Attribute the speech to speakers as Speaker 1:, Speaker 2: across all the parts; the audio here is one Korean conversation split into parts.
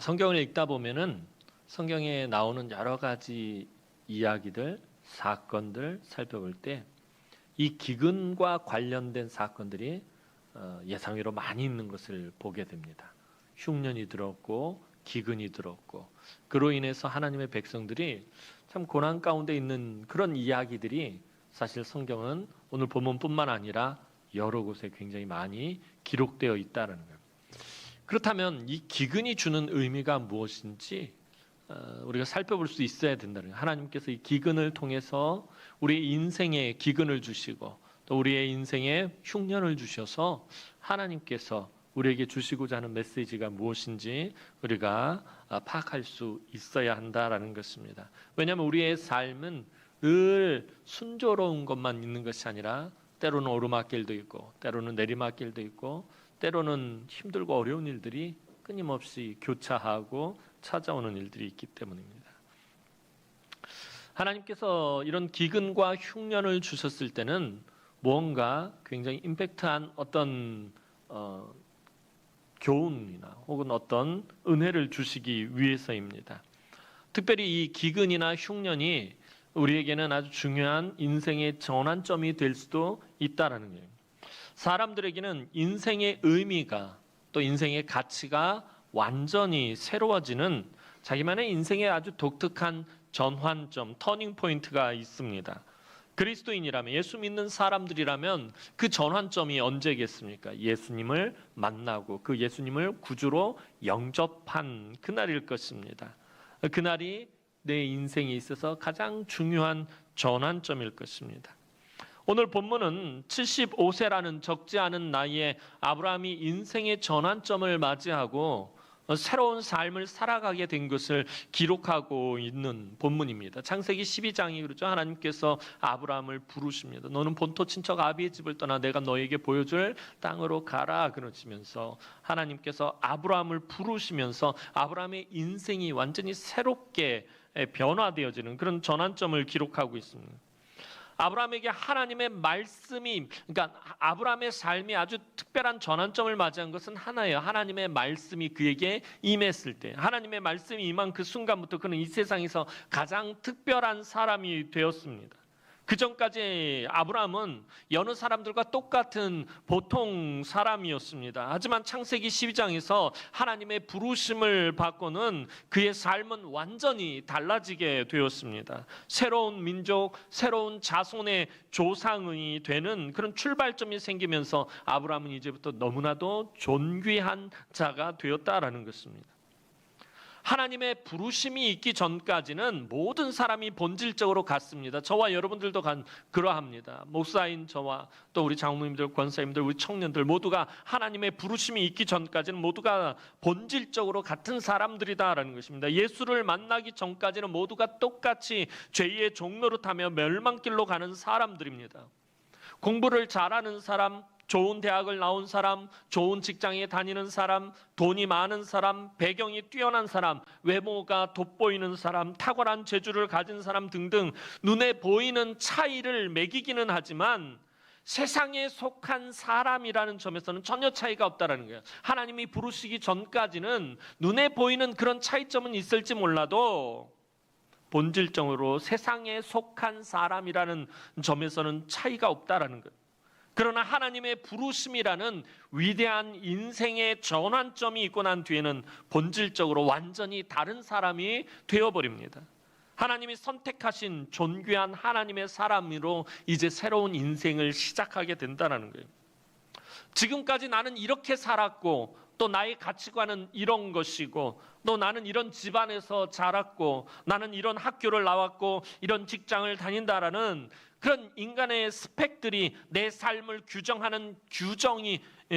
Speaker 1: 성경을 읽다 보면은 성경에 나오는 여러 가지 이야기들, 사건들 살펴볼 때 이 기근과 관련된 사건들이 예상외로 많이 있는 것을 보게 됩니다. 흉년이 들었고 기근이 들었고 그로 인해서 하나님의 백성들이 참 고난 가운데 있는 그런 이야기들이 사실 성경은 오늘 본문뿐만 아니라 여러 곳에 굉장히 많이 기록되어 있다는 거예요. 그렇다면 이 기근이 주는 의미가 무엇인지 우리가 살펴볼 수 있어야 된다는 거예요. 하나님께서 이 기근을 통해서 우리 인생에 기근을 주시고 또 우리의 인생에 흉년을 주셔서 하나님께서 우리에게 주시고자 하는 메시지가 무엇인지 우리가 파악할 수 있어야 한다라는 것입니다. 왜냐하면 우리의 삶은 늘 순조로운 것만 있는 것이 아니라 때로는 오르막길도 있고 때로는 내리막길도 있고 때로는 힘들고 어려운 일들이 끊임없이 교차하고 찾아오는 일들이 있기 때문입니다. 하나님께서 이런 기근과 흉년을 주셨을 때는 무언가 굉장히 임팩트한 어떤 교훈이나 혹은 어떤 은혜를 주시기 위해서입니다. 특별히 이 기근이나 흉년이 우리에게는 아주 중요한 인생의 전환점이 될 수도 있다는 거예요. 사람들에게는 인생의 의미가 또 인생의 가치가 완전히 새로워지는 자기만의 인생의 아주 독특한 전환점, 터닝 포인트가 있습니다. 그리스도인이라면, 예수 믿는 사람들이라면 그 전환점이 언제겠습니까? 예수님을 만나고 그 예수님을 구주로 영접한 그날일 것입니다. 그날이 내 인생에 있어서 가장 중요한 전환점일 것입니다. 오늘 본문은 75세라는 적지 않은 나이에 아브라함이 인생의 전환점을 맞이하고 새로운 삶을 살아가게 된 것을 기록하고 있는 본문입니다. 창세기 12장이 그러죠. 하나님께서 아브라함을 부르십니다. 너는 본토 친척 아비의 집을 떠나 내가 너에게 보여줄 땅으로 가라 그러시면서 하나님께서 아브라함을 부르시면서 아브라함의 인생이 완전히 새롭게 변화되어지는 그런 전환점을 기록하고 있습니다. 아브라함에게 하나님의 말씀이, 그러니까 아브라함의 삶이 아주 특별한 전환점을 맞이한 것은 하나예요. 하나님의 말씀이 그에게 임했을 때, 하나님의 말씀이 임한 그 순간부터 그는 이 세상에서 가장 특별한 사람이 되었습니다. 그 전까지 아브라함은 여느 사람들과 똑같은 보통 사람이었습니다. 하지만 창세기 12장에서 하나님의 부르심을 받고는 그의 삶은 완전히 달라지게 되었습니다. 새로운 민족, 새로운 자손의 조상이 되는 그런 출발점이 생기면서 아브라함은 이제부터 너무나도 존귀한 자가 되었다라는 것입니다. 하나님의 부르심이 있기 전까지는 모든 사람이 본질적으로 같습니다. 저와 여러분들도 그러합니다. 목사인 저와 또 우리 장로님들, 권사님들, 우리 청년들 모두가 하나님의 부르심이 있기 전까지는 모두가 본질적으로 같은 사람들이다라는 것입니다. 예수를 만나기 전까지는 모두가 똑같이 죄의 종노릇하며 멸망길로 가는 사람들입니다. 공부를 잘하는 사람, 좋은 대학을 나온 사람, 좋은 직장에 다니는 사람, 돈이 많은 사람, 배경이 뛰어난 사람, 외모가 돋보이는 사람, 탁월한 재주를 가진 사람 등등 눈에 보이는 차이를 매기기는 하지만 세상에 속한 사람이라는 점에서는 전혀 차이가 없다는 거예요. 하나님이 부르시기 전까지는 눈에 보이는 그런 차이점은 있을지 몰라도 본질적으로 세상에 속한 사람이라는 점에서는 차이가 없다는 거예요. 그러나 하나님의 부르심이라는 위대한 인생의 전환점이 있고 난 뒤에는 본질적으로 완전히 다른 사람이 되어버립니다. 하나님이 선택하신 존귀한 하나님의 사람으로 이제 새로운 인생을 시작하게 된다는 거예요. 지금까지 나는 이렇게 살았고 또 나의 가치관은 이런 것이고 또 나는 이런 집안에서 자랐고 나는 이런 학교를 나왔고 이런 직장을 다닌다라는 그런 인간의 스펙들이 내 삶을 규정하는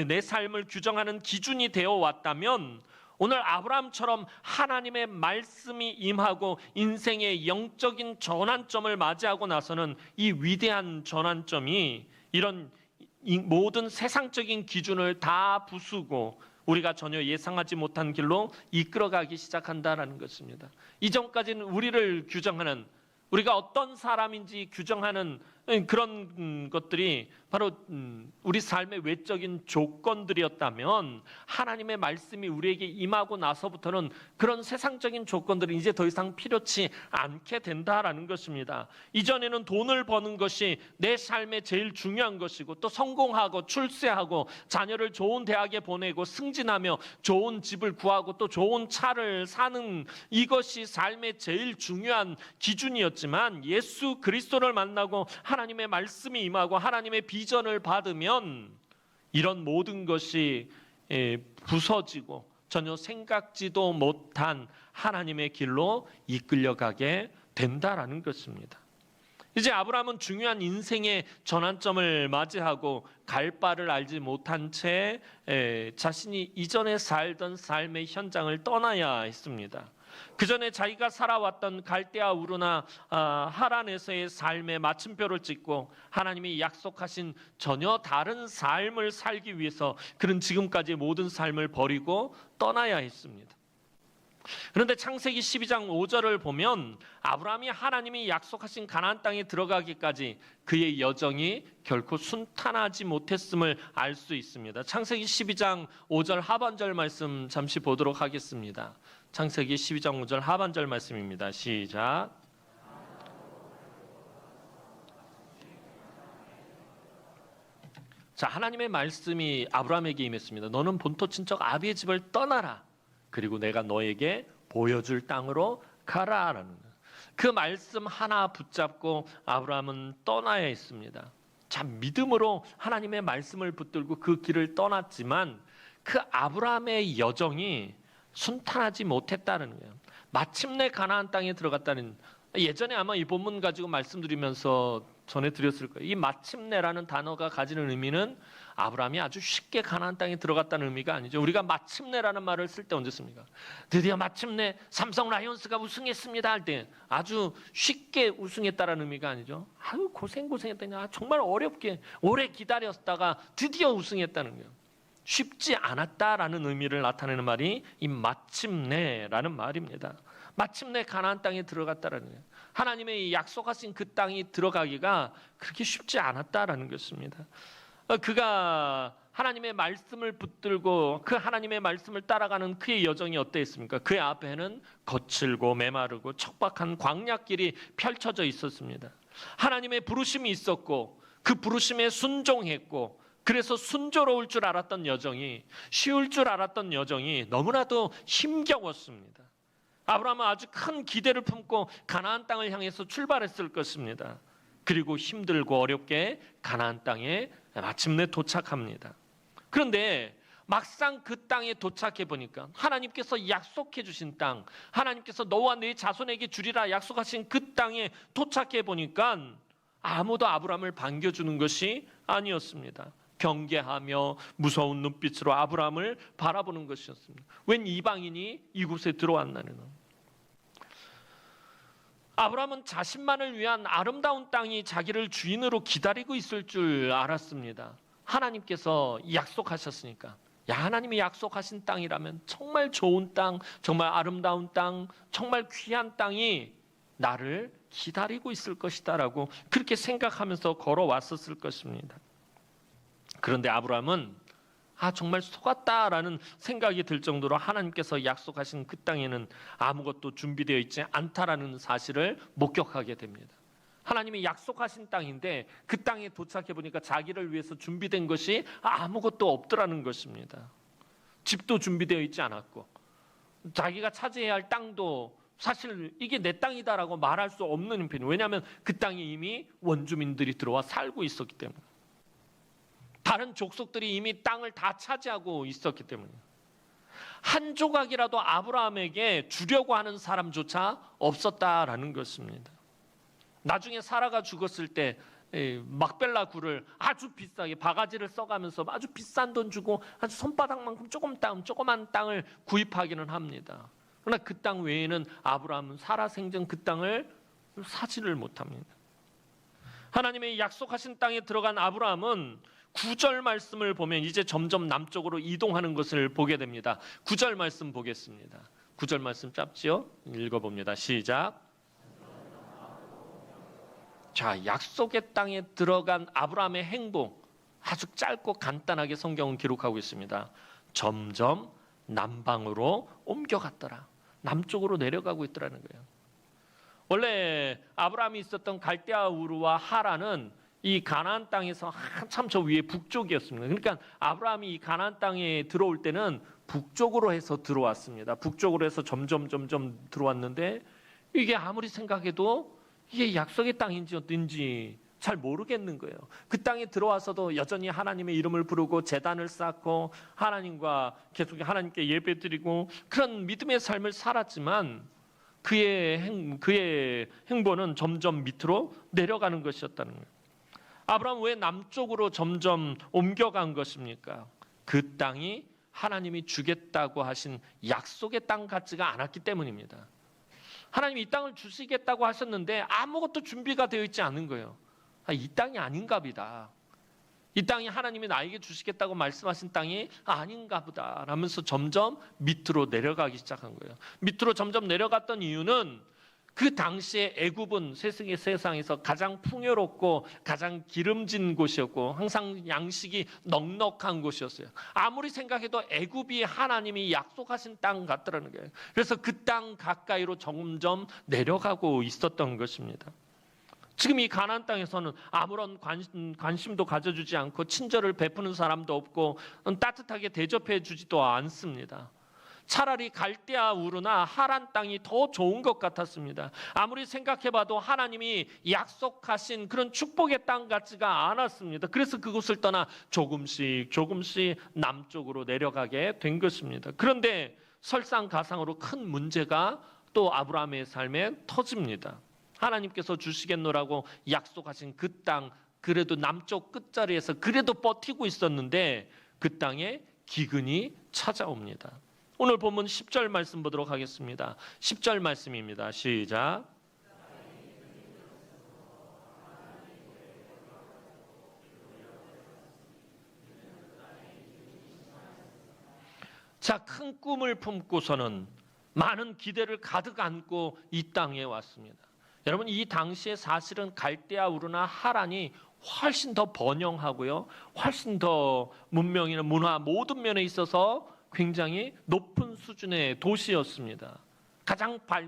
Speaker 1: 내 삶을 규정하는 기준이 되어 왔다면 오늘 아브라함처럼 하나님의 말씀이 임하고 인생의 영적인 전환점을 맞이하고 나서는 이 위대한 전환점이 이런 모든 세상적인 기준을 다 부수고 우리가 전혀 예상하지 못한 길로 이끌어가기 시작한다는 것입니다. 이전까지는 우리를 규정하는, 우리가 어떤 사람인지 규정하는 그런 것들이 바로 우리 삶의 외적인 조건들이었다면 하나님의 말씀이 우리에게 임하고 나서부터는 그런 세상적인 조건들은 이제 더 이상 필요치 않게 된다라는 것입니다. 이전에는 돈을 버는 것이 내 삶의 제일 중요한 것이고, 또 성공하고 출세하고 자녀를 좋은 대학에 보내고 승진하며 좋은 집을 구하고 또 좋은 차를 사는 이것이 삶의 제일 중요한 기준이었지만, 예수 그리스도를 만나고 하나님의 말씀이 임하고 하나님의 비전을 받으면 이런 모든 것이 부서지고 전혀 생각지도 못한 하나님의 길로 이끌려가게 된다라는 것입니다. 이제 아브라함은 중요한 인생의 전환점을 맞이하고 갈 바를 알지 못한 채 자신이 이전에 살던 삶의 현장을 떠나야 했습니다. 그 전에 자기가 살아왔던 갈대아 우르나 하란에서의 삶의 마침표를 찍고 하나님이 약속하신 전혀 다른 삶을 살기 위해서 그는 지금까지의 모든 삶을 버리고 떠나야 했습니다. 그런데 창세기 12장 5절을 보면 아브라함이 하나님이 약속하신 가나안 땅에 들어가기까지 그의 여정이 결코 순탄하지 못했음을 알 수 있습니다. 창세기 12장 5절 하반절 말씀 잠시 보도록 하겠습니다. 창세기 12장 5절 하반절 말씀입니다. 시작. 자, 하나님의 말씀이 아브라함에게 임했습니다. 너는 본토 친척 아비의 집을 떠나라. 그리고 내가 너에게 보여줄 땅으로 가라라는 그 말씀 하나 붙잡고 아브라함은 떠나야 했습니다. 참 믿음으로 하나님의 말씀을 붙들고 그 길을 떠났지만 그 아브라함의 여정이 순탄하지 못했다는 거예요. 마침내 가나안 땅에 들어갔다는, 예전에 아마 이 본문 가지고 말씀드리면서 전해드렸을 거예요. 이 마침내라는 단어가 가지는 의미는 아브라함이 아주 쉽게 가나안 땅에 들어갔다는 의미가 아니죠. 우리가 마침내라는 말을 쓸 때 언제 씁니까? 드디어 마침내 삼성 라이온스가 우승했습니다 할 때 아주 쉽게 우승했다는 의미가 아니죠. 아유 고생했더니 정말 어렵게 오래 기다렸다가 드디어 우승했다는 거예요. 쉽지 않았다라는 의미를 나타내는 말이 이 마침내라는 말입니다. 마침내 가나안 땅에 들어갔다라는 거예요. 하나님의 약속하신 그 땅이 들어가기가 그렇게 쉽지 않았다라는 것입니다. 그가 하나님의 말씀을 붙들고 그 하나님의 말씀을 따라가는 그의 여정이 어땠습니까? 그의 앞에는 거칠고 메마르고 척박한 광야길이 펼쳐져 있었습니다. 하나님의 부르심이 있었고 그 부르심에 순종했고, 그래서 순조로울 줄 알았던 여정이, 쉬울 줄 알았던 여정이 너무나도 힘겨웠습니다. 아브라함은 아주 큰 기대를 품고 가나안 땅을 향해서 출발했을 것입니다. 그리고 힘들고 어렵게 가나안 땅에 마침내 도착합니다. 그런데 막상 그 땅에 도착해 보니까 하나님께서 약속해 주신 땅, 하나님께서 너와 네 자손에게 주리라 약속하신 그 땅에 도착해 보니까 아무도 아브라함을 반겨주는 것이 아니었습니다. 경계하며 무서운 눈빛으로 아브라함을 바라보는 것이었습니다. 웬 이방인이 이곳에 들어왔나는. 아브라함은 자신만을 위한 아름다운 땅이 자기를 주인으로 기다리고 있을 줄 알았습니다. 하나님께서 약속하셨으니까, 야, 하나님이 약속하신 땅이라면 정말 좋은 땅, 정말 아름다운 땅, 정말 귀한 땅이 나를 기다리고 있을 것이다라고 그렇게 생각하면서 걸어왔었을 것입니다. 그런데 아브라함은 정말 속았다라는 생각이 들 정도로 하나님께서 약속하신 그 땅에는 아무것도 준비되어 있지 않다라는 사실을 목격하게 됩니다. 하나님이 약속하신 땅인데 그 땅에 도착해 보니까 자기를 위해서 준비된 것이 아무것도 없더라는 것입니다. 집도 준비되어 있지 않았고, 자기가 차지해야 할 땅도 사실 이게 내 땅이다라고 말할 수 없는 형편이에요. 왜냐하면 그 땅에 이미 원주민들이 들어와 살고 있었기 때문에, 다른 족속들이 이미 땅을 다 차지하고 있었기 때문에 한 조각이라도 아브라함에게 주려고 하는 사람조차 없었다라는 것입니다. 나중에 사라가 죽었을 때 막벨라 굴을 아주 비싸게 바가지를 써가면서 아주 비싼 돈 주고 아주 손바닥만큼 조그만 땅을 구입하기는 합니다. 그러나 그 땅 외에는 아브라함은 살아 생전 그 땅을 사지를 못합니다. 하나님의 약속하신 땅에 들어간 아브라함은 9절 말씀을 보면 이제 점점 남쪽으로 이동하는 것을 보게 됩니다. 9절 말씀 보겠습니다. 9절 말씀 짧지요? 읽어봅니다. 시작. 자, 약속의 땅에 들어간 아브라함의 행보 아주 짧고 간단하게 성경은 기록하고 있습니다. 점점 남방으로 옮겨갔더라. 남쪽으로 내려가고 있더라는 거예요. 원래 아브라함이 있었던 갈대아 우르와 하란은 이 가나안 땅에서 한참 저 위에 북쪽이었습니다. 그러니까 아브라함이 이 가나안 땅에 들어올 때는 북쪽으로 해서 들어왔습니다. 북쪽으로 해서 점점 들어왔는데 이게 아무리 생각해도 이게 약속의 땅인지 어딘지 잘 모르겠는 거예요. 그 땅에 들어와서도 여전히 하나님의 이름을 부르고 제단을 쌓고 하나님과 계속 하나님께 예배드리고 그런 믿음의 삶을 살았지만 그의 행보는 점점 밑으로 내려가는 것이었다는 거예요. 아브라함 왜 남쪽으로 점점 옮겨간 것입니까? 그 땅이 하나님이 주겠다고 하신 약속의 땅 같지가 않았기 때문입니다. 하나님이 이 땅을 주시겠다고 하셨는데 아무것도 준비가 되어 있지 않은 거예요. 이 땅이 아닌가 보다. 이 땅이 하나님이 나에게 주시겠다고 말씀하신 땅이 아닌가 보다 라면서 점점 밑으로 내려가기 시작한 거예요. 밑으로 점점 내려갔던 이유는 그 당시에 애굽은 세상에서 가장 풍요롭고 가장 기름진 곳이었고 항상 양식이 넉넉한 곳이었어요. 아무리 생각해도 애굽이 하나님이 약속하신 땅 같더라는 거예요. 그래서 그 땅 가까이로 점점 내려가고 있었던 것입니다. 지금 이 가나안 땅에서는 아무런 관심도 가져주지 않고 친절을 베푸는 사람도 없고 따뜻하게 대접해 주지도 않습니다. 차라리 갈대아 우르나 하란 땅이 더 좋은 것 같았습니다. 아무리 생각해봐도 하나님이 약속하신 그런 축복의 땅 같지가 않았습니다. 그래서 그곳을 떠나 조금씩 남쪽으로 내려가게 된 것입니다. 그런데 설상가상으로 큰 문제가 또 아브라함의 삶에 터집니다. 하나님께서 주시겠노라고 약속하신 그 땅, 그래도 남쪽 끝자리에서 그래도 버티고 있었는데 그 땅에 기근이 찾아옵니다. 오늘 본문 10절 말씀 보도록 하겠습니다. 10절 말씀입니다. 시작. 자, 큰 꿈을 품고서는 많은 기대를 가득 안고 이 땅에 왔습니다. 여러분, 이 당시에 사실은 갈대아 우르나 하란이 훨씬 더 번영하고요, 훨씬 더 문명이나 문화 모든 면에 있어서 굉장히 높은 수준의 도시였습니다.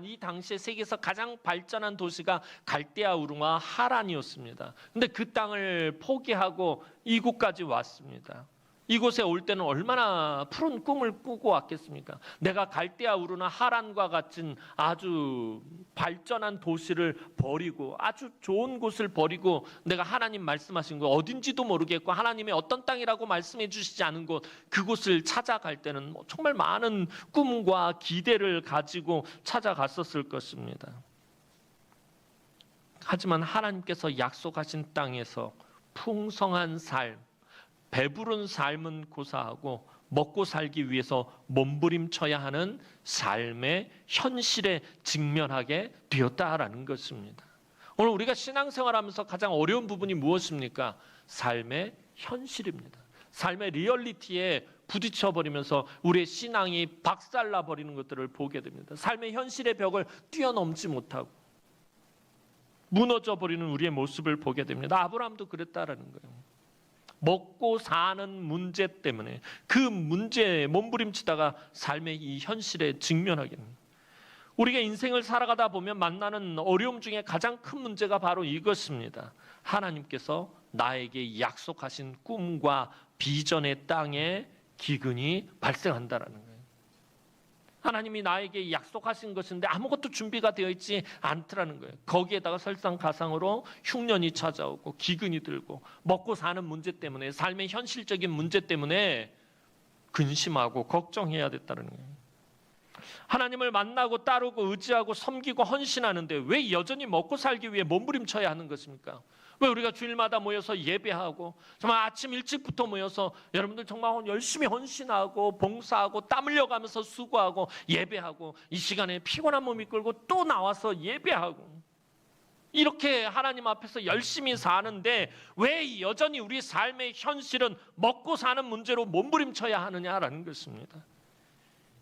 Speaker 1: 이 당시에 세계에서 가장 발전한 도시가 갈대아 우르와 하란이었습니다. 근데 그 땅을 포기하고 이곳까지 왔습니다. 이곳에 올 때는 얼마나 푸른 꿈을 꾸고 왔겠습니까? 내가 갈대아 우르나 하란과 같은 아주 발전한 도시를 버리고 아주 좋은 곳을 버리고 내가 하나님 말씀하신 곳 어딘지도 모르겠고 하나님의 어떤 땅이라고 말씀해 주시지 않은 곳 그곳을 찾아갈 때는 정말 많은 꿈과 기대를 가지고 찾아갔었을 것입니다. 하지만 하나님께서 약속하신 땅에서 풍성한 삶, 배부른 삶은 고사하고 먹고 살기 위해서 몸부림쳐야 하는 삶의 현실에 직면하게 되었다라는 것입니다. 오늘 우리가 신앙생활하면서 가장 어려운 부분이 무엇입니까? 삶의 현실입니다. 삶의 리얼리티에 부딪혀버리면서 우리의 신앙이 박살나버리는 것들을 보게 됩니다. 삶의 현실의 벽을 뛰어넘지 못하고 무너져버리는 우리의 모습을 보게 됩니다. 아브라함도 그랬다라는 거예요. 먹고 사는 문제 때문에 그 문제에 몸부림치다가 삶의 이 현실에 직면하게 됩니다. 우리가 인생을 살아가다 보면 만나는 어려움 중에 가장 큰 문제가 바로 이것입니다. 하나님께서 나에게 약속하신 꿈과 비전의 땅에 기근이 발생한다라는 거예요. 하나님이 나에게 약속하신 것인데 아무것도 준비가 되어 있지 않더라는 거예요. 거기에다가 설상가상으로 흉년이 찾아오고 기근이 들고 먹고 사는 문제 때문에 삶의 현실적인 문제 때문에 근심하고 걱정해야 됐다는 거예요. 하나님을 만나고 따르고 의지하고 섬기고 헌신하는데 왜 여전히 먹고 살기 위해 몸부림쳐야 하는 것입니까? 왜 우리가 주일마다 모여서 예배하고 정말 아침 일찍부터 모여서 여러분들 정말 열심히 헌신하고 봉사하고 땀 흘려가면서 수고하고 예배하고 이 시간에 피곤한 몸이 끌고 또 나와서 예배하고 이렇게 하나님 앞에서 열심히 사는데 왜 여전히 우리 삶의 현실은 먹고 사는 문제로 몸부림쳐야 하느냐라는 것입니다.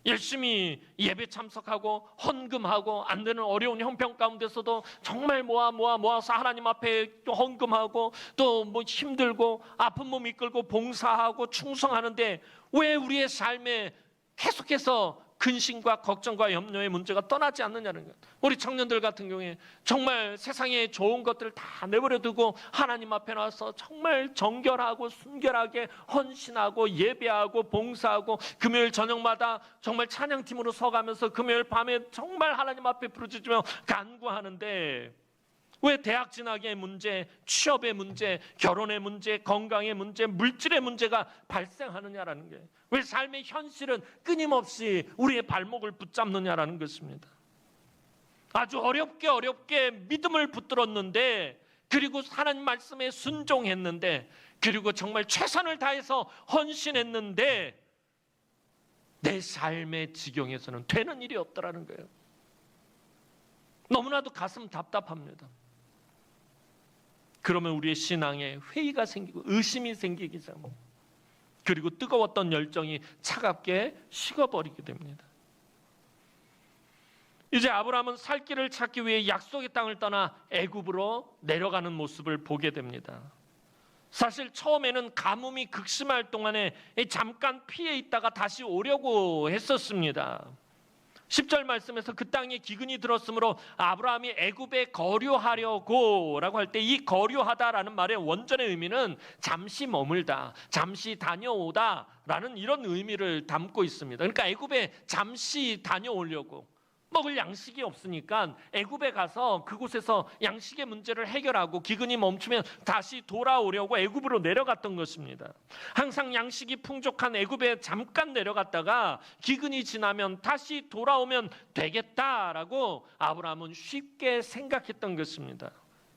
Speaker 1: 열심히 예배 참석하고 헌금하고 안 되는 어려운 형편 가운데서도 정말 모아서 하나님 앞에 또 헌금하고 또 뭐 힘들고 아픈 몸 이끌고 봉사하고 충성하는데 왜 우리의 삶에 계속해서 근심과 걱정과 염려의 문제가 떠나지 않느냐는 거예요. 우리 청년들 같은 경우에 정말 세상에 좋은 것들을 다 내버려 두고 하나님 앞에 나와서 정말 정결하고 순결하게 헌신하고 예배하고 봉사하고 금요일 저녁마다 정말 찬양팀으로 서가면서 금요일 밤에 정말 하나님 앞에 부르짖으며 간구하는데 왜 대학 진학의 문제, 취업의 문제, 결혼의 문제, 건강의 문제, 물질의 문제가 발생하느냐라는 거예요. 왜 삶의 현실은 끊임없이 우리의 발목을 붙잡느냐라는 것입니다. 아주 어렵게 믿음을 붙들었는데, 그리고 하나님 말씀에 순종했는데, 그리고 정말 최선을 다해서 헌신했는데 내 삶의 지경에서는 되는 일이 없더라는 거예요. 너무나도 가슴 답답합니다. 그러면 우리의 신앙에 회의가 생기고 의심이 생기기 시작합니다. 그리고 뜨거웠던 열정이 차갑게 식어버리게 됩니다. 이제 아브라함은 살 길을 찾기 위해 약속의 땅을 떠나 애굽으로 내려가는 모습을 보게 됩니다. 사실 처음에는 가뭄이 극심할 동안에 잠깐 피해 있다가 다시 오려고 했었습니다. 10절 말씀에서 그 땅에 기근이 들었으므로 아브라함이 애굽에 거류하려고 라고 할 때 이 거류하다라는 말의 원전의 의미는 잠시 머물다, 잠시 다녀오다 라는 이런 의미를 담고 있습니다. 그러니까 애굽에 잠시 다녀오려고, 먹을 양식이 없으니까 애굽에 가서 그곳에서 양식의 문제를 해결하고 기근이 멈추면 다시 돌아오려고 애굽으로 내려갔던 것입니다. 항상 양식이 풍족한 애굽에 잠깐 내려갔다가 기근이 지나면 다시 돌아오면 되겠다라고 아브라함은 쉽게 생각했던 것입니다.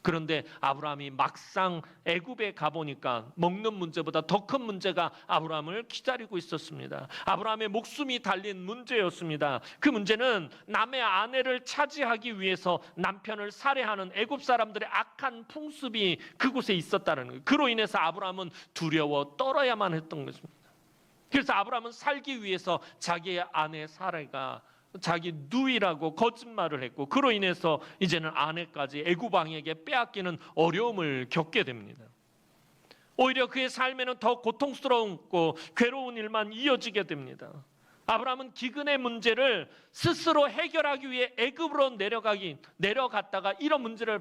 Speaker 1: 그런데 아브라함이 막상 애굽에 가보니까 먹는 문제보다 더 큰 문제가 아브라함을 기다리고 있었습니다. 아브라함의 목숨이 달린 문제였습니다. 그 문제는 남의 아내를 차지하기 위해서 남편을 살해하는 애굽 사람들의 악한 풍습이 그곳에 있었다는 거예요. 그로 인해서 아브라함은 두려워 떨어야만 했던 것입니다. 그래서 아브라함은 살기 위해서 자기의 아내 사라가 자기 누이라고 거짓말을 했고, 그로 인해서 이제는 아내까지 애굽 왕에게 빼앗기는 어려움을 겪게 됩니다. 오히려 그의 삶에는 더 고통스럽고 괴로운 일만 이어지게 됩니다. 아브라함은 기근의 문제를 스스로 해결하기 위해 애굽으로 내려갔다가 이런 문제를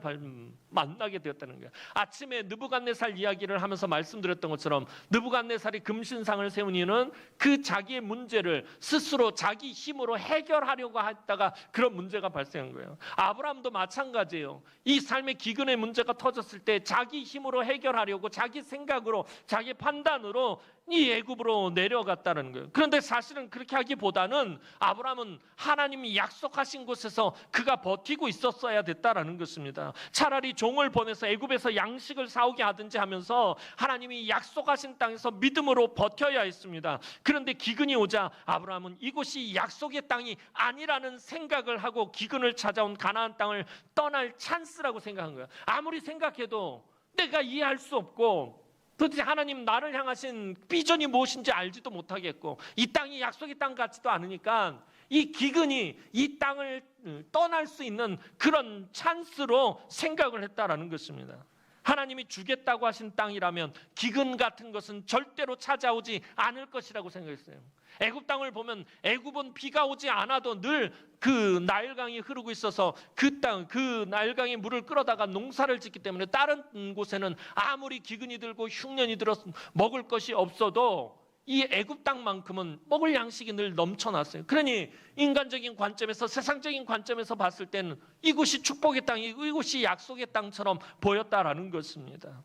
Speaker 1: 만나게 되었다는 거예요. 아침에 느부갓네살 이야기를 하면서 말씀드렸던 것처럼 느부갓네살이 금신상을 세운 이유는 그 자기의 문제를 스스로 자기 힘으로 해결하려고 했다가 그런 문제가 발생한 거예요. 아브라함도 마찬가지예요. 이 삶의 기근의 문제가 터졌을 때 자기 힘으로 해결하려고 자기 생각으로 자기 판단으로 이 애굽으로 내려갔다는 거예요. 그런데 사실은 그렇게 하기보다는 아브라함은 하나님이 약속하신 곳에서 그가 버티고 있었어야 됐다라는 것입니다. 차라리 종을 보내서 애굽에서 양식을 사오게 하든지 하면서 하나님이 약속하신 땅에서 믿음으로 버텨야 했습니다. 그런데 기근이 오자 아브라함은 이곳이 약속의 땅이 아니라는 생각을 하고 기근을 찾아온 가나안 땅을 떠날 찬스라고 생각한 거예요. 아무리 생각해도 내가 이해할 수 없고 도대체 하나님 나를 향하신 비전이 무엇인지 알지도 못하겠고 이 땅이 약속의 땅 같지도 않으니까 이 기근이 이 땅을 떠날 수 있는 그런 찬스로 생각을 했다라는 것입니다. 하나님이 주겠다고 하신 땅이라면 기근 같은 것은 절대로 찾아오지 않을 것이라고 생각했어요. 애굽 땅을 보면 애굽은 비가 오지 않아도 늘 그 나일강이 흐르고 있어서 그 땅, 그 나일강의 물을 끌어다가 농사를 짓기 때문에 다른 곳에는 아무리 기근이 들고 흉년이 들어서 먹을 것이 없어도 이 애굽 땅만큼은 먹을 양식이 늘 넘쳐났어요. 그러니 인간적인 관점에서, 세상적인 관점에서 봤을 때는 이곳이 축복의 땅이, 이곳이 약속의 땅처럼 보였다라는 것입니다.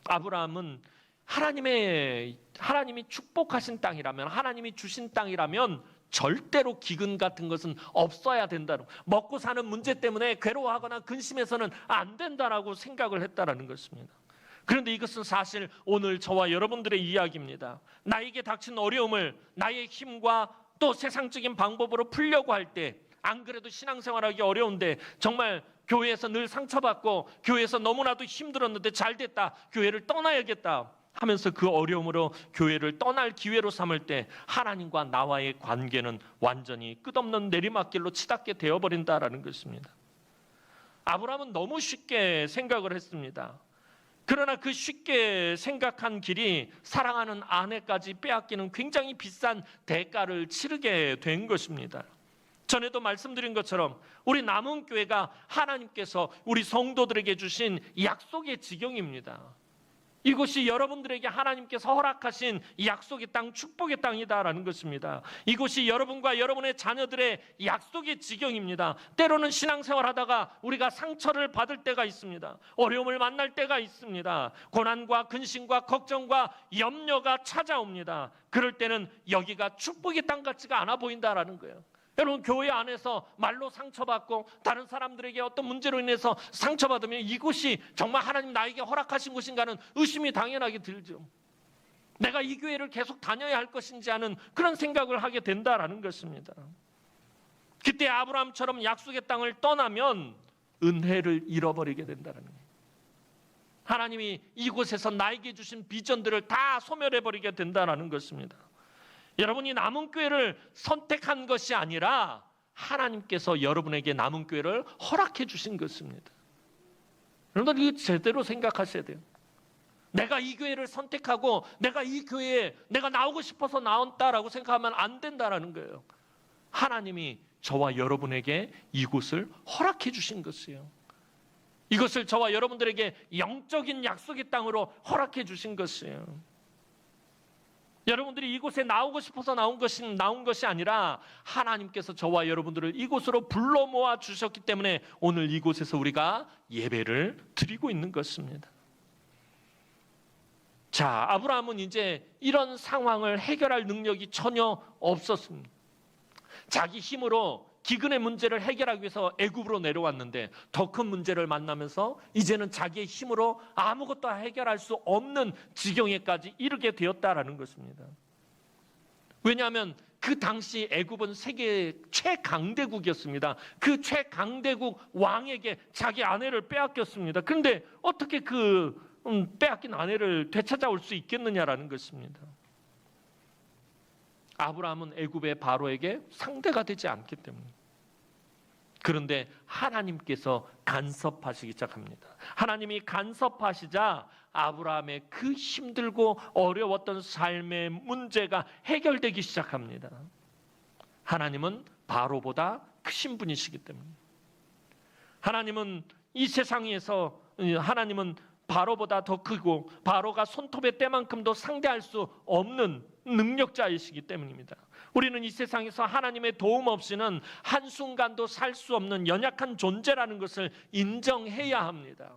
Speaker 1: 아브라함은 하나님이 축복하신 땅이라면, 하나님이 주신 땅이라면 절대로 기근 같은 것은 없어야 된다고, 먹고 사는 문제 때문에 괴로워하거나 근심해서는 안 된다라고 생각을 했다라는 것입니다. 그런데 이것은 사실 오늘 저와 여러분들의 이야기입니다. 나에게 닥친 어려움을 나의 힘과 또 세상적인 방법으로 풀려고 할 때, 안 그래도 신앙생활하기 어려운데 정말 교회에서 늘 상처받고 교회에서 너무나도 힘들었는데 잘 됐다, 교회를 떠나야겠다 하면서 그 어려움으로 교회를 떠날 기회로 삼을 때 하나님과 나와의 관계는 완전히 끝없는 내리막길로 치닫게 되어버린다라는 것입니다. 아브라함은 너무 쉽게 생각을 했습니다. 그러나 그 쉽게 생각한 길이 사랑하는 아내까지 빼앗기는 굉장히 비싼 대가를 치르게 된 것입니다. 전에도 말씀드린 것처럼 우리 남은교회가 하나님께서 우리 성도들에게 주신 약속의 지경입니다. 이곳이 여러분들에게 하나님께서 허락하신 약속의 땅, 축복의 땅이다라는 것입니다. 이곳이 여러분과 여러분의 자녀들의 약속의 지경입니다. 때로는 신앙생활 하다가 우리가 상처를 받을 때가 있습니다. 어려움을 만날 때가 있습니다. 고난과 근심과 걱정과 염려가 찾아옵니다. 그럴 때는 여기가 축복의 땅 같지가 않아 보인다라는 거예요. 여러분, 교회 안에서 말로 상처받고 다른 사람들에게 어떤 문제로 인해서 상처받으면 이곳이 정말 하나님 나에게 허락하신 곳인가는 의심이 당연하게 들죠. 내가 이 교회를 계속 다녀야 할 것인지 하는 그런 생각을 하게 된다라는 것입니다. 그때 아브라함처럼 약속의 땅을 떠나면 은혜를 잃어버리게 된다는 거예요. 하나님이 이곳에서 나에게 주신 비전들을 다 소멸해버리게 된다는 것입니다. 여러분이 남은교회를 선택한 것이 아니라 하나님께서 여러분에게 남은교회를 허락해 주신 것입니다. 여러분들 이거 제대로 생각하셔야 돼요. 내가 이 교회를 선택하고 내가 이 교회에 내가 나오고 싶어서 나온다라고 생각하면 안 된다라는 거예요. 하나님이 저와 여러분에게 이곳을 허락해 주신 것이에요. 이것을 저와 여러분들에게 영적인 약속의 땅으로 허락해 주신 것이에요. 여러분들이 이곳에 나오고 싶어서 나온 것이 아니라 하나님께서 저와 여러분들을 이곳으로 불러 모아 주셨기 때문에 오늘 이곳에서 우리가 예배를 드리고 있는 것입니다. 자, 아브라함은 이제 이런 상황을 해결할 능력이 전혀 없었습니다. 자기 힘으로 기근의 문제를 해결하기 위해서 애굽으로 내려왔는데 더 큰 문제를 만나면서 이제는 자기의 힘으로 아무것도 해결할 수 없는 지경에까지 이르게 되었다라는 것입니다. 왜냐하면 그 당시 애굽은 세계 최강대국이었습니다. 그 최강대국 왕에게 자기 아내를 빼앗겼습니다. 그런데 어떻게 그 빼앗긴 아내를 되찾아올 수 있겠느냐라는 것입니다. 아브라함은 애굽의 바로에게 상대가 되지 않기 때문에. 그런데 하나님께서 간섭하시기 시작합니다. 하나님이 간섭하시자 아브라함의 그 힘들고 어려웠던 삶의 문제가 해결되기 시작합니다. 하나님은 바로보다 크신 분이시기 때문에. 하나님은 이 세상에서 하나님은 바로보다 더 크고 바로가 손톱의 때만큼도 상대할 수 없는 능력자이시기 때문입니다. 우리는 이 세상에서 하나님의 도움 없이는 한순간도 살 수 없는 연약한 존재라는 것을 인정해야 합니다.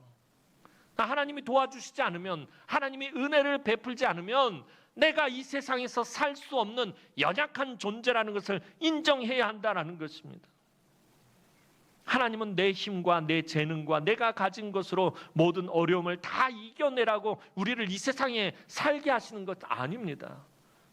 Speaker 1: 하나님이 도와주시지 않으면, 하나님이 은혜를 베풀지 않으면 내가 이 세상에서 살 수 없는 연약한 존재라는 것을 인정해야 한다는 것입니다. 하나님은 내 힘과 내 재능과 내가 가진 것으로 모든 어려움을 다 이겨내라고 우리를 이 세상에 살게 하시는 것 아닙니다.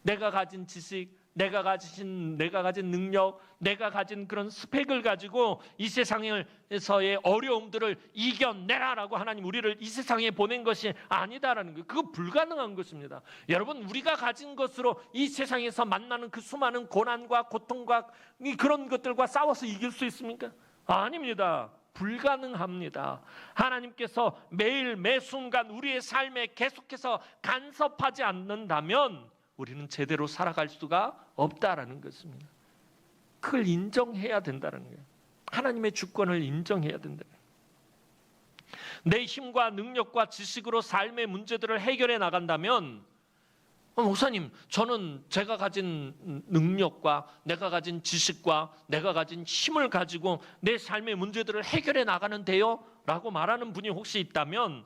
Speaker 1: 내가 가진 지식, 내가 가진 능력, 내가 가진 그런 스펙을 가지고 이 세상에서의 어려움들을 이겨내라라고 하나님 우리를 이 세상에 보낸 것이 아니다라는 거예요. 그거 불가능한 것입니다. 여러분, 우리가 가진 것으로 이 세상에서 만나는 그 수많은 고난과 고통과 그런 것들과 싸워서 이길 수 있습니까? 아닙니다. 불가능합니다. 하나님께서 매일 매 순간 우리의 삶에 계속해서 간섭하지 않는다면 우리는 제대로 살아갈 수가 없다라는 것입니다. 그걸 인정해야 된다는 거예요. 하나님의 주권을 인정해야 된다. 내 힘과 능력과 지식으로 삶의 문제들을 해결해 나간다면, 목사님, 저는 제가 가진 능력과 내가 가진 지식과 내가 가진 힘을 가지고 내 삶의 문제들을 해결해 나가는데요? 라고 말하는 분이 혹시 있다면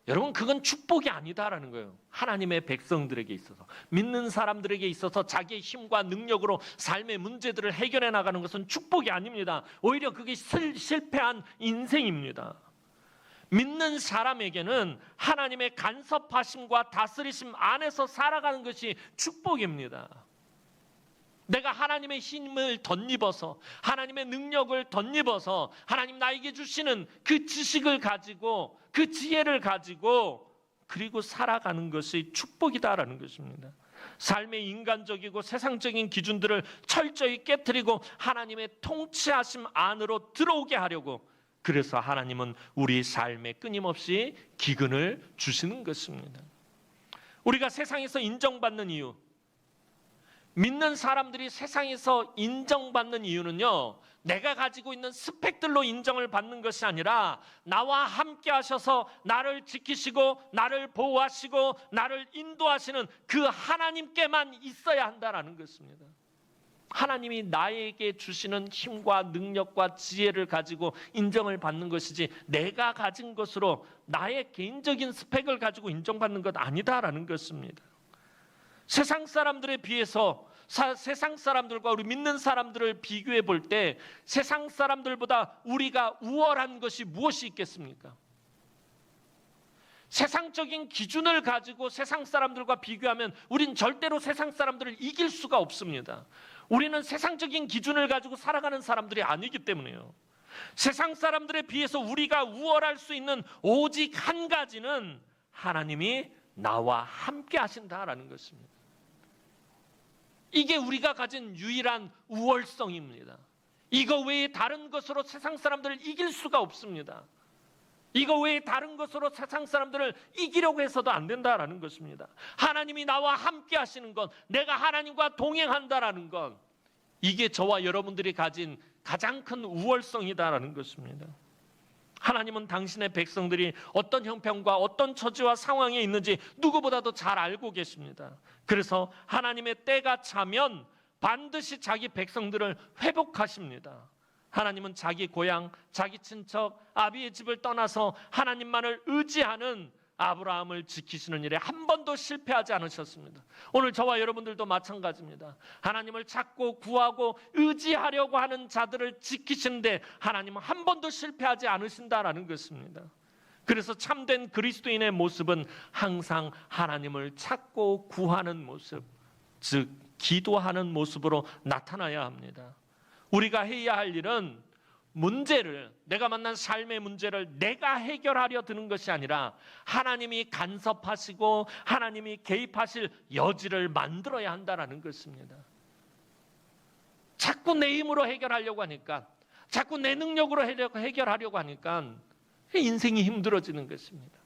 Speaker 1: 여러분, 그건 축복이 아니다라는 거예요. 하나님의 백성들에게 있어서, 믿는 사람들에게 있어서 자기의 힘과 능력으로 삶의 문제들을 해결해 나가는 것은 축복이 아닙니다. 오히려 그게 실패한 인생입니다. 믿는 사람에게는 하나님의 간섭하심과 다스리심 안에서 살아가는 것이 축복입니다. 내가 하나님의 힘을 덧입어서, 하나님의 능력을 덧입어서 하나님 나에게 주시는 그 지식을 가지고, 그 지혜를 가지고 그리고 살아가는 것이 축복이다라는 것입니다. 삶의 인간적이고 세상적인 기준들을 철저히 깨트리고 하나님의 통치하심 안으로 들어오게 하려고, 그래서 하나님은 우리 삶에 끊임없이 기근을 주시는 것입니다. 우리가 세상에서 인정받는 이유, 믿는 사람들이 세상에서 인정받는 이유는요, 내가 가지고 있는 스펙들로 인정을 받는 것이 아니라 나와 함께 하셔서 나를 지키시고 나를 보호하시고 나를 인도하시는 그 하나님께만 있어야 한다는 것입니다. 하나님이 나에게 주시는 힘과 능력과 지혜를 가지고 인정을 받는 것이지, 내가 가진 것으로 나의 개인적인 스펙을 가지고 인정받는 것 아니다라는 것입니다. 세상 사람들에 비해서 세상 사람들과 우리 믿는 사람들을 비교해 볼 때 세상 사람들보다 우리가 우월한 것이 무엇이 있겠습니까? 세상적인 기준을 가지고 세상 사람들과 비교하면 우린 절대로 세상 사람들을 이길 수가 없습니다. 우리는 세상적인 기준을 가지고 살아가는 사람들이 아니기 때문에요. 세상 사람들에 비해서 우리가 우월할 수 있는 오직 한 가지는 하나님이 나와 함께 하신다라는 것입니다. 이게 우리가 가진 유일한 우월성입니다. 이거 외에 다른 것으로 세상 사람들을 이길 수가 없습니다. 이거 외에 다른 것으로 세상 사람들을 이기려고 해서도 안 된다라는 것입니다. 하나님이 나와 함께 하시는 것, 내가 하나님과 동행한다라는 것, 이게 저와 여러분들이 가진 가장 큰 우월성이다라는 것입니다. 하나님은 당신의 백성들이 어떤 형편과 어떤 처지와 상황에 있는지 누구보다도 잘 알고 계십니다. 그래서 하나님의 때가 차면 반드시 자기 백성들을 회복하십니다. 하나님은 자기 고향, 자기 친척, 아비의 집을 떠나서 하나님만을 의지하는 아브라함을 지키시는 일에 한 번도 실패하지 않으셨습니다. 오늘 저와 여러분들도 마찬가지입니다. 하나님을 찾고 구하고 의지하려고 하는 자들을 지키시는데 하나님은 한 번도 실패하지 않으신다라는 것입니다. 그래서 참된 그리스도인의 모습은 항상 하나님을 찾고 구하는 모습, 즉 기도하는 모습으로 나타나야 합니다. 우리가 해야 할 일은 문제를, 내가 만난 삶의 문제를 내가 해결하려 드는 것이 아니라 하나님이 간섭하시고 하나님이 개입하실 여지를 만들어야 한다는 것입니다. 자꾸 내 힘으로 해결하려고 하니까, 자꾸 내 능력으로 해결하려고 하니까 인생이 힘들어지는 것입니다.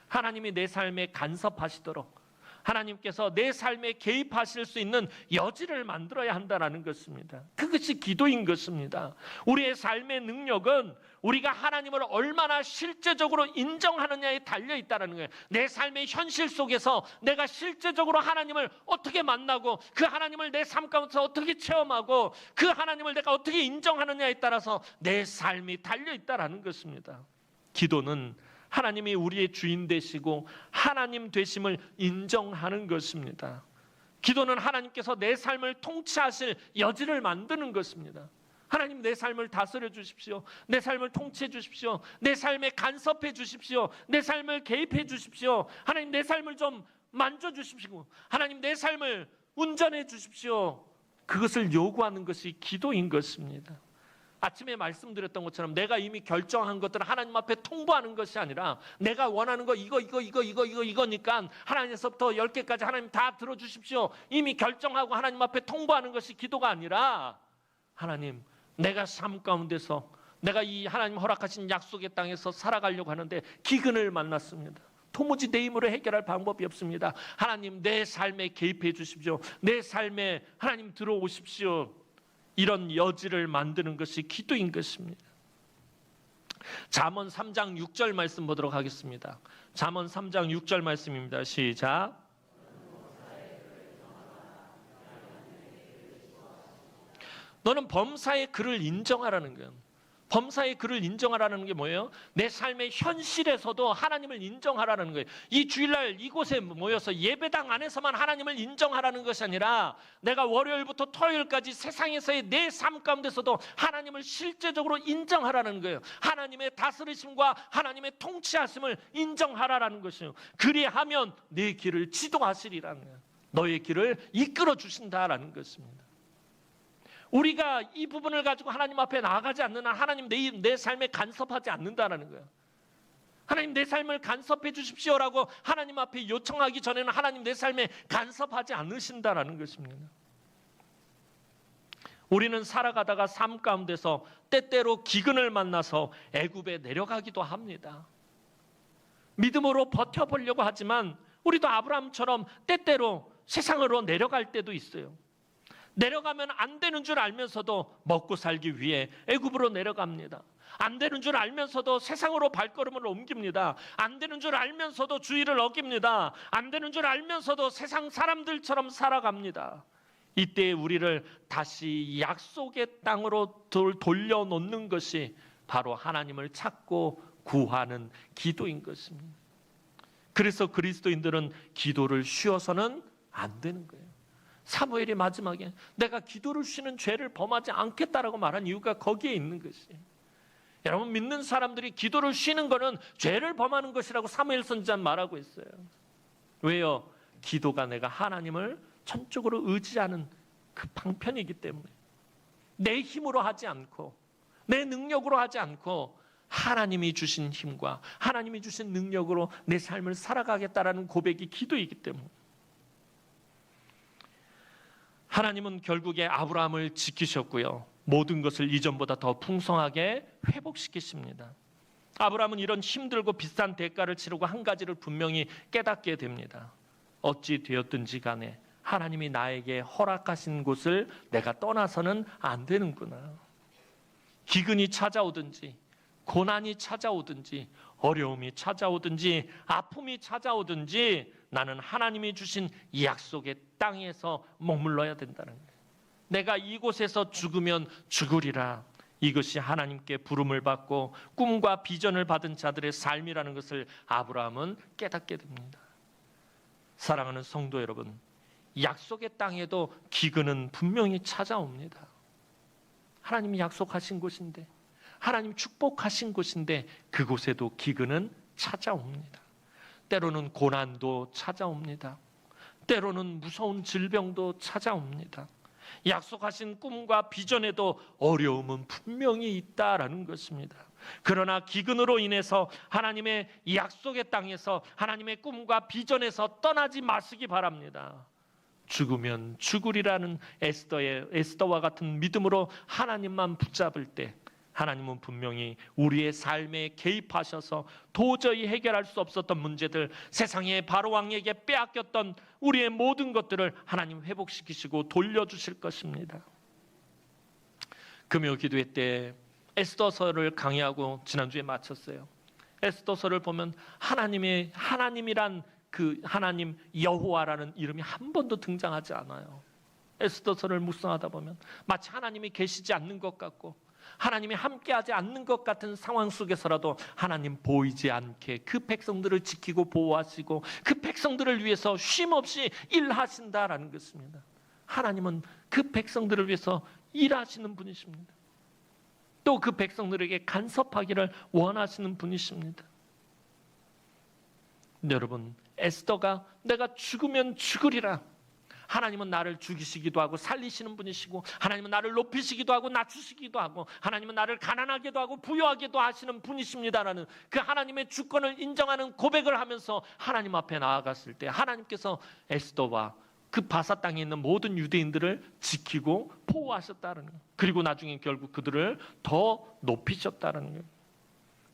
Speaker 1: 하나님이 내 삶에 간섭하시도록 하나님께서 내 삶에 개입하실 수 있는 여지를 만들어야 한다는 것입니다. 그것이 기도인 것입니다. 우리의 삶의 능력은 우리가 하나님을 얼마나 실제적으로 인정하느냐에 달려있다는 거예요. 내 삶의 현실 속에서 내가 실제적으로 하나님을 어떻게 만나고 그 하나님을 내 삶 가운데서 어떻게 체험하고 그 하나님을 내가 어떻게 인정하느냐에 따라서 내 삶이 달려있다는 것입니다. 기도는 하나님이 우리의 주인 되시고 하나님 되심을 인정하는 것입니다. 기도는 하나님께서 내 삶을 통치하실 여지를 만드는 것입니다. 하나님, 내 삶을 다스려 주십시오. 내 삶을 통치해 주십시오. 내 삶에 간섭해 주십시오. 내 삶을 개입해 주십시오. 하나님, 내 삶을 좀 만져주십시오. 하나님, 내 삶을 운전해 주십시오. 그것을 요구하는 것이 기도인 것입니다. 아침에 말씀드렸던 것처럼 내가 이미 결정한 것들을 하나님 앞에 통보하는 것이 아니라 내가 원하는 거 이거니까 하나님에서부터 10개까지 하나님 다 들어주십시오. 이미 결정하고 하나님 앞에 통보하는 것이 기도가 아니라, 하나님, 내가 삶 가운데서 내가 이 하나님 허락하신 약속의 땅에서 살아가려고 하는데 기근을 만났습니다. 도무지 내 힘으로 해결할 방법이 없습니다. 하나님, 내 삶에 개입해 주십시오. 내 삶에 하나님 들어오십시오. 이런 여지를 만드는 것이 기도인 것입니다. 잠언 3장 6절 말씀 보도록 하겠습니다. 잠언 3장 6절 말씀입니다. 시작. 너는 범사의 그를 인정하라는 거예요. 범사의 그를 인정하라는 게 뭐예요? 내 삶의 현실에서도 하나님을 인정하라는 거예요. 이 주일날 이곳에 모여서 예배당 안에서만 하나님을 인정하라는 것이 아니라 내가 월요일부터 토요일까지 세상에서의 내 삶 가운데서도 하나님을 실제적으로 인정하라는 거예요. 하나님의 다스리심과 하나님의 통치하심을 인정하라는 것이에요. 그리하면 내 길을 지도하시리라는 거예요. 너의 길을 이끌어 주신다라는 것입니다. 우리가 이 부분을 가지고 하나님 앞에 나아가지 않는 한 하나님 내 삶에 간섭하지 않는다는 거예요. 하나님 내 삶을 간섭해 주십시오라고 하나님 앞에 요청하기 전에는 하나님 내 삶에 간섭하지 않으신다라는 것입니다. 우리는 살아가다가 삶 가운데서 때때로 기근을 만나서 애굽에 내려가기도 합니다. 믿음으로 버텨보려고 하지만 우리도 아브라함처럼 때때로 세상으로 내려갈 때도 있어요. 내려가면 안 되는 줄 알면서도 먹고 살기 위해 애굽으로 내려갑니다. 안 되는 줄 알면서도 세상으로 발걸음을 옮깁니다. 안 되는 줄 알면서도 주의를 어깁니다. 안 되는 줄 알면서도 세상 사람들처럼 살아갑니다. 이때 우리를 다시 약속의 땅으로 돌려놓는 것이 바로 하나님을 찾고 구하는 기도인 것입니다. 그래서 그리스도인들은 기도를 쉬어서는 안 되는 거예요. 사무엘이 마지막에 내가 기도를 쉬는 죄를 범하지 않겠다라고 말한 이유가 거기에 있는 것이에요. 여러분, 믿는 사람들이 기도를 쉬는 것은 죄를 범하는 것이라고 사무엘 선지자는 말하고 있어요. 왜요? 기도가 내가 하나님을 전적으로 의지하는 그 방편이기 때문에, 내 힘으로 하지 않고 내 능력으로 하지 않고 하나님이 주신 힘과 하나님이 주신 능력으로 내 삶을 살아가겠다라는 고백이 기도이기 때문에, 하나님은 결국에 아브라함을 지키셨고요, 모든 것을 이전보다 더 풍성하게 회복시키십니다. 아브라함은 이런 힘들고 비싼 대가를 치르고 한 가지를 분명히 깨닫게 됩니다. 어찌 되었든지 간에 하나님이 나에게 허락하신 곳을 내가 떠나서는 안 되는구나. 기근이 찾아오든지 고난이 찾아오든지 어려움이 찾아오든지 아픔이 찾아오든지 나는 하나님이 주신 이 약속의 땅에서 머물러야 된다는 거예요. 내가 이곳에서 죽으면 죽으리라. 이것이 하나님께 부름을 받고 꿈과 비전을 받은 자들의 삶이라는 것을 아브라함은 깨닫게 됩니다. 사랑하는 성도 여러분, 약속의 땅에도 기근은 분명히 찾아옵니다. 하나님이 약속하신 곳인데, 하나님 축복하신 곳인데 그곳에도 기근은 찾아옵니다. 때로는 고난도 찾아옵니다. 때로는 무서운 질병도 찾아옵니다. 약속하신 꿈과 비전에도 어려움은 분명히 있다라는 것입니다. 그러나 기근으로 인해서 하나님의 약속의 땅에서 하나님의 꿈과 비전에서 떠나지 마시기 바랍니다. 죽으면 죽으리라는 에스더와 같은 믿음으로 하나님만 붙잡을 때 하나님은 분명히 우리의 삶에 개입하셔서 도저히 해결할 수 없었던 문제들, 세상의 바로왕에게 빼앗겼던 우리의 모든 것들을 하나님 회복시키시고 돌려주실 것입니다. 금요 기도회 때 에스더서를 강의하고 지난주에 마쳤어요. 에스더서를 보면 하나님이란 그 하나님 여호와라는 이름이 한 번도 등장하지 않아요. 에스더서를 묵상하다 보면 마치 하나님이 계시지 않는 것 같고 하나님이 함께하지 않는 것 같은 상황 속에서라도 하나님 보이지 않게 그 백성들을 지키고 보호하시고 그 백성들을 위해서 쉼없이 일하신다라는 것입니다. 하나님은 그 백성들을 위해서 일하시는 분이십니다. 또 그 백성들에게 간섭하기를 원하시는 분이십니다. 여러분, 에스더가 내가 죽으면 죽으리라. 하나님은 나를 죽이시기도 하고 살리시는 분이시고, 하나님은 나를 높이시기도 하고 낮추시기도 하고, 하나님은 나를 가난하게도 하고 부유하게도 하시는 분이십니다라는 그 하나님의 주권을 인정하는 고백을 하면서 하나님 앞에 나아갔을 때 하나님께서 에스더와 그 바사 땅에 있는 모든 유대인들을 지키고 보호하셨다는 거예요. 그리고 나중에 결국 그들을 더 높이셨다는 거예요.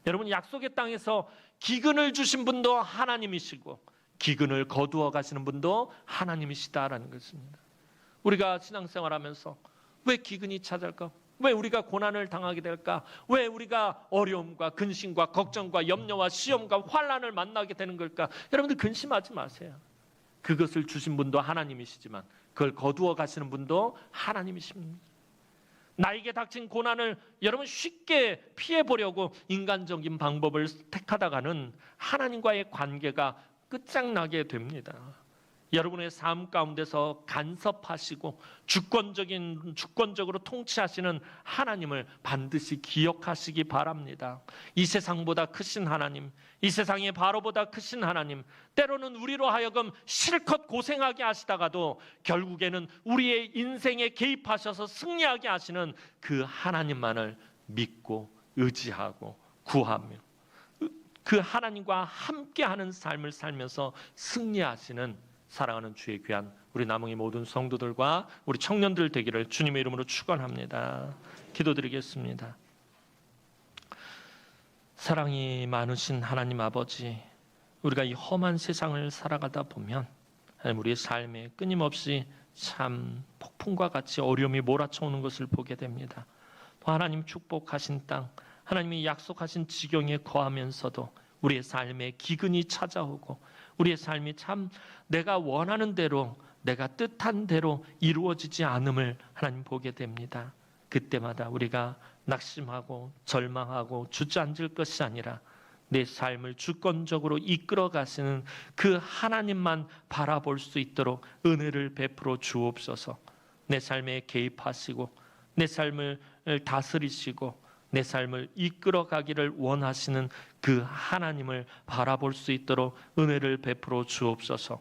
Speaker 1: 여러분, 약속의 땅에서 기근을 주신 분도 하나님이시고 기근을 거두어 가시는 분도 하나님이시다라는 것입니다. 우리가 신앙생활하면서 왜 기근이 찾아올까? 왜 우리가 고난을 당하게 될까? 왜 우리가 어려움과 근심과 걱정과 염려와 시험과 환난을 만나게 되는 걸까? 여러분들 근심하지 마세요. 그것을 주신 분도 하나님이시지만 그걸 거두어 가시는 분도 하나님이십니다. 나에게 닥친 고난을 여러분 쉽게 피해보려고 인간적인 방법을 택하다가는 하나님과의 관계가 끝장나게 됩니다. 여러분의 삶 가운데서 간섭하시고 주권적으로 통치하시는 하나님을 반드시 기억하시기 바랍니다. 이 세상보다 크신 하나님, 이 세상의 바로보다 크신 하나님, 때로는 우리로 하여금 실컷 고생하게 하시다가도 결국에는 우리의 인생에 개입하셔서 승리하게 하시는 그 하나님만을 믿고 의지하고 구하며 그 하나님과 함께하는 삶을 살면서 승리하시는 사랑하는 주의 귀한 우리 남흥이 모든 성도들과 우리 청년들 되기를 주님의 이름으로 축원합니다. 기도드리겠습니다. 사랑이 많으신 하나님 아버지, 우리가 이 험한 세상을 살아가다 보면 우리의 삶에 끊임없이 참 폭풍과 같이 어려움이 몰아쳐오는 것을 보게 됩니다. 또 하나님 축복하신 땅, 하나님이 약속하신 지경에 거하면서도 우리의 삶에 기근이 찾아오고 우리의 삶이 참 내가 원하는 대로, 내가 뜻한 대로 이루어지지 않음을 하나님 보게 됩니다. 그때마다 우리가 낙심하고 절망하고 주저앉을 것이 아니라 내 삶을 주권적으로 이끌어 가시는 그 하나님만 바라볼 수 있도록 은혜를 베풀어 주옵소서. 내 삶에 개입하시고 내 삶을 다스리시고 내 삶을 이끌어 가기를 원하시는 그 하나님을 바라볼 수 있도록 은혜를 베풀어 주옵소서.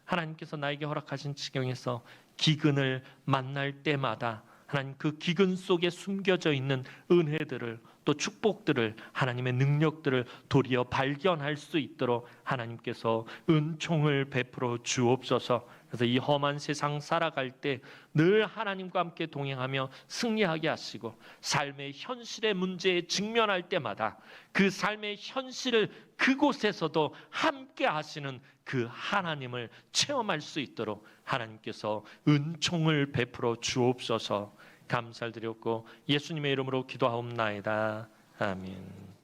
Speaker 1: 하나님께서 나에게 허락하신 지경에서 기근을 만날 때마다 하나님 그 기근 속에 숨겨져 있는 은혜들을 또 축복들을 하나님의 능력들을 도리어 발견할 수 있도록 하나님께서 은총을 베풀어 주옵소서. 그래서 이 험한 세상 살아갈 때 늘 하나님과 함께 동행하며 승리하게 하시고 삶의 현실의 문제에 직면할 때마다 그 삶의 현실을 그곳에서도 함께 하시는 그 하나님을 체험할 수 있도록 하나님께서 은총을 베풀어 주옵소서. 감사를 드렸고 예수님의 이름으로 기도하옵나이다. 아멘.